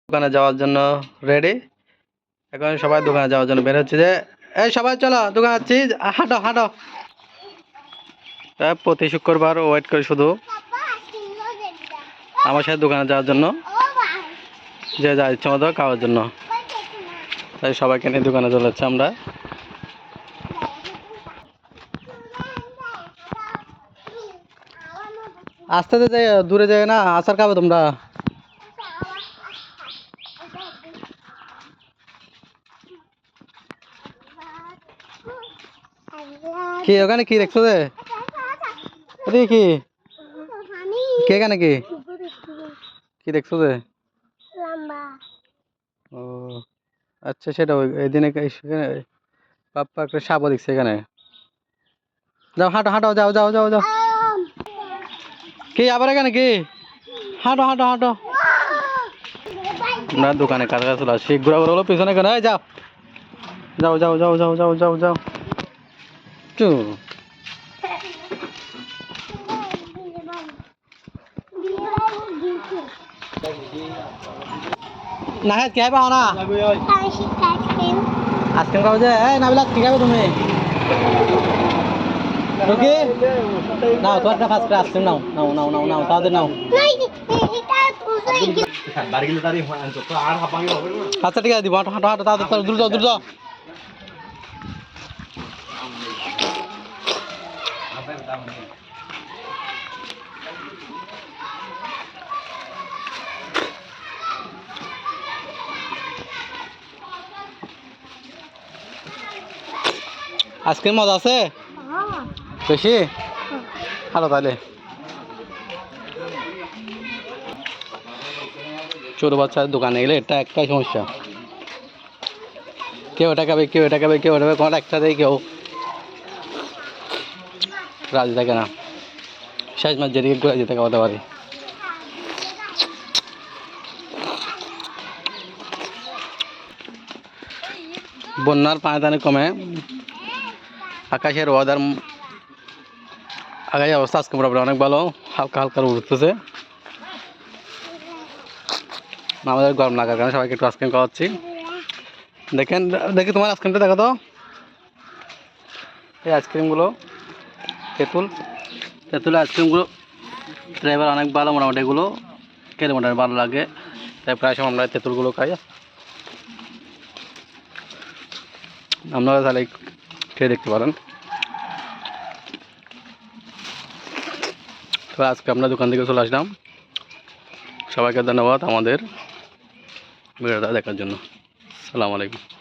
দোকানে যাওয়ার জন্য রেডি। এখন সবাই দোকানে যাওয়ার জন্য বের হচ্ছে যে এই সবাই চলো দোকানে যাচ্ছি, হাঁটো হাঁটো। প্রতি শুক্রবার ওয়েট করি শুধু আমার সাথে দোকানে যাওয়ার জন্য, যে যা ইচ্ছা মতো খাওয়ার জন্য। তাই সবাইকে নিয়ে দোকানে চলে যাচ্ছি আমরা। আস্তে আস্তে যাই, দূরে যাই না, আচার খাবো তোমরা। কি ওখানে কি দেখছো যে কি কে এখানে কি কি দেখছো যে? ও আচ্ছা, সেটা এই দিনে পাপ্পা একটা সাপও দেখছে এখানে। যাও হাঁটো হাঁটো, যাও যাও যাও যাও। কি আবার এখানে কি? হাঁটো হাঁটো হাঁটো। আমরা দোকানে কাছাকাছি চলে আসছি, ঘোরা ঘোরা হলো পিছনে কেন? যাও যাও যাও যাও যাও যাও যাও যাও চু। না হ্যাঁ কি খাইবা না? আইসক্রিম খাবো যে? এই নাবিলা কি খাবে তুমি? কি নাও, তোমার একটা ফার্স্ট আইসক্রিম নাও নাও নাও নাও নাও, তাদের নাও। আচ্ছা ঠিক আছে দিব, হাঁটো হাঁটো হাঁটো, তাদের দূর যাও দূর যাও। আইসক্রিম মজা আছে বেশি? ভালো তাহলে। ছোট বাচ্চার দোকানে গেলে এটা একটাই সমস্যা, কেউ এটা খাবে কেউ এটা খাবে কেউ এটা খাবে, কোনো একটা দেয় কেউ রাজি থাকে না। শেষ মাস যেদিকে ঘুরে যেতে খাওয়াতে পারি। বন্যার পানি টানি কমে, আকাশের ওয়েদার আকাশের অবস্থা আজকে মোটামুটি অনেক ভালো, হালকা হালকা উঠতেছে। আমাদের গরম লাগার কারণে সবাইকে একটু আইসক্রিম খাওয়াচ্ছি। দেখেন দেখি তোমার আইসক্রিমটা দেখো তো, এই আইসক্রিমগুলো তেঁতুল তেঁতুলের আইসক্রিমগুলো ফ্লেভার অনেক ভালো, মোটামুটি এগুলো খেলে মোটামুটি ভালো লাগে। তাই প্রায় সময় আমরা তেঁতুলগুলো খাই। আপনারা তাহলে খেয়ে দেখতে পারেন। তো আজকে আমরা দোকান থেকে চলে আসলাম। সবাইকে ধন্যবাদ আমাদের ভিডিওটা দেখার জন্য। আসসালামু আলাইকুম।